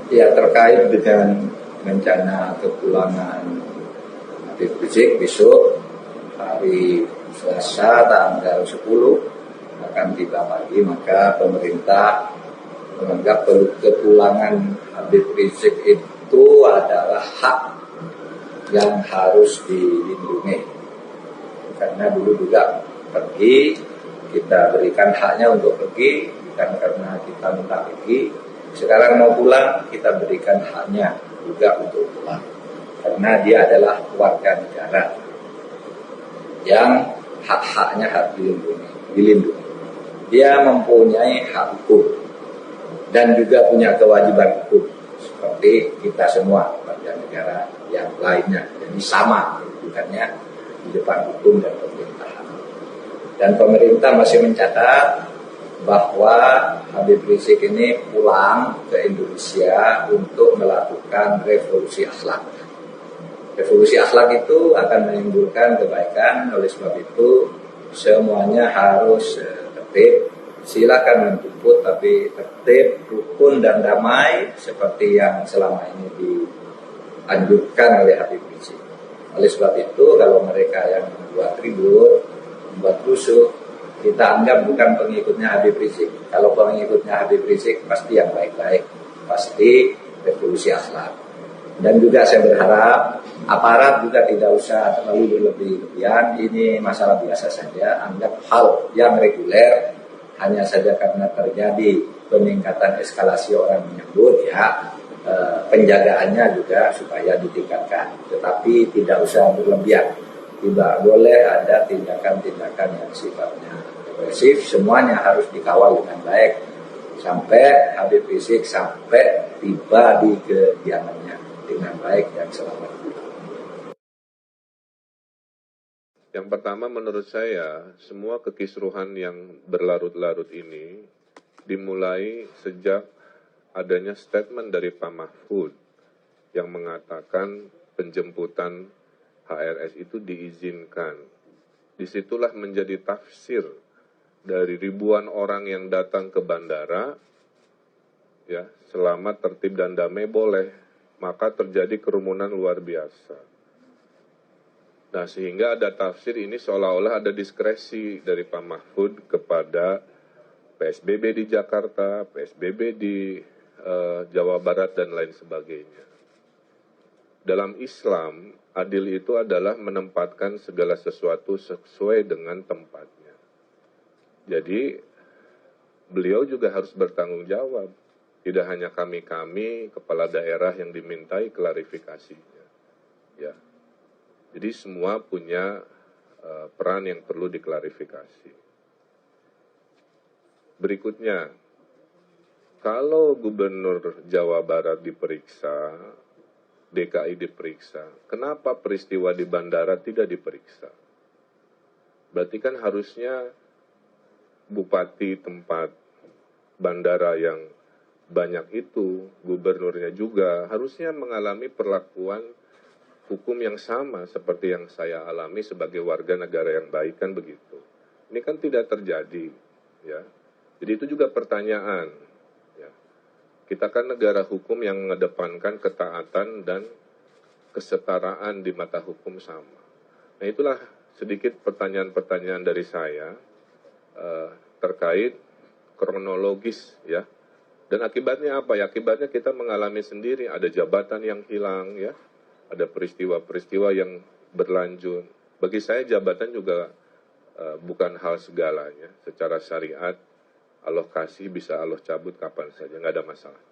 Ya, terkait dengan rencana kepulangan Habib Rizik besok hari Selasa tanggal 10 akan tiba pagi, maka pemerintah menganggap kepulangan Habib Rizik itu adalah hak yang harus dilindungi. Karena dulu juga pergi, kita berikan haknya untuk pergi, bukan karena kita minta pergi. Sekarang mau pulang, kita berikan haknya juga untuk pulang. Karena dia adalah warga negara yang hak-haknya harus dilindungi. Dia mempunyai hak hukum dan juga punya kewajiban hukum seperti kita semua warga negara yang lainnya. Jadi sama kedudukannya di depan hukum dan pemerintahan. Dan pemerintah masih mencatat bahwa Habib Rizik ini pulang ke Indonesia untuk melakukan revolusi akhlak. Revolusi akhlak itu akan menimbulkan kebaikan, oleh sebab itu semuanya harus tertib. Silakan menjemput, tapi tertib, rukun dan damai seperti yang selama ini dianjurkan oleh Habib Rizik. Oleh sebab itu kalau mereka yang membuat ribut, membuat rusuh, kita anggap bukan pengikutnya Habib Rizik. Kalau pengikutnya Habib Rizik pasti yang baik-baik, pasti revolusi akhlak. Dan juga saya berharap aparat juga tidak usah terlalu berlebih-lebihan. Ini masalah biasa saja, anggap hal yang reguler. Hanya saja karena terjadi peningkatan eskalasi orang menyebut, ya penjagaannya juga supaya ditingkatkan. Tetapi tidak usah berlebihan. Tidak boleh ada tindakan-tindakan yang sifatnya represif. Semuanya harus dikawal dengan baik sampai Habib Rizik sampai tiba di kediamannya dengan baik dan selamat. Yang pertama, menurut saya semua kekisruhan yang berlarut-larut ini dimulai sejak adanya statement dari Pak Mahfud yang mengatakan penjemputan HRS itu diizinkan. Disitulah menjadi tafsir dari ribuan orang yang datang ke bandara, ya, selama tertib dan damai boleh, maka terjadi kerumunan luar biasa. Nah, sehingga ada tafsir ini seolah-olah ada diskresi dari Pak Mahfud kepada PSBB di Jakarta, PSBB di Jawa Barat, dan lain sebagainya. Dalam Islam, adil itu adalah menempatkan segala sesuatu sesuai dengan tempatnya. Jadi, beliau juga harus bertanggung jawab. Tidak hanya kami-kami, kepala daerah yang dimintai klarifikasinya. Ya. Jadi semua punya peran yang perlu diklarifikasi. Berikutnya, kalau Gubernur Jawa Barat diperiksa, DKI diperiksa, kenapa peristiwa di bandara tidak diperiksa? Berarti kan harusnya bupati tempat bandara yang banyak itu, gubernurnya juga, harusnya mengalami perlakuan hukum yang sama seperti yang saya alami sebagai warga negara yang baik, kan begitu. Ini kan tidak terjadi, ya. Jadi itu juga pertanyaan, ya. Kita kan negara hukum yang mengedepankan ketaatan dan kesetaraan di mata hukum sama. Nah, itulah sedikit pertanyaan-pertanyaan dari saya terkait kronologis, ya. Dan akibatnya apa ya? Akibatnya kita mengalami sendiri, ada jabatan yang hilang, ya. Ada peristiwa-peristiwa yang berlanjut. Bagi saya jabatan juga bukan hal segalanya. Secara syariat, Allah kasih bisa Allah cabut kapan saja, nggak ada masalah.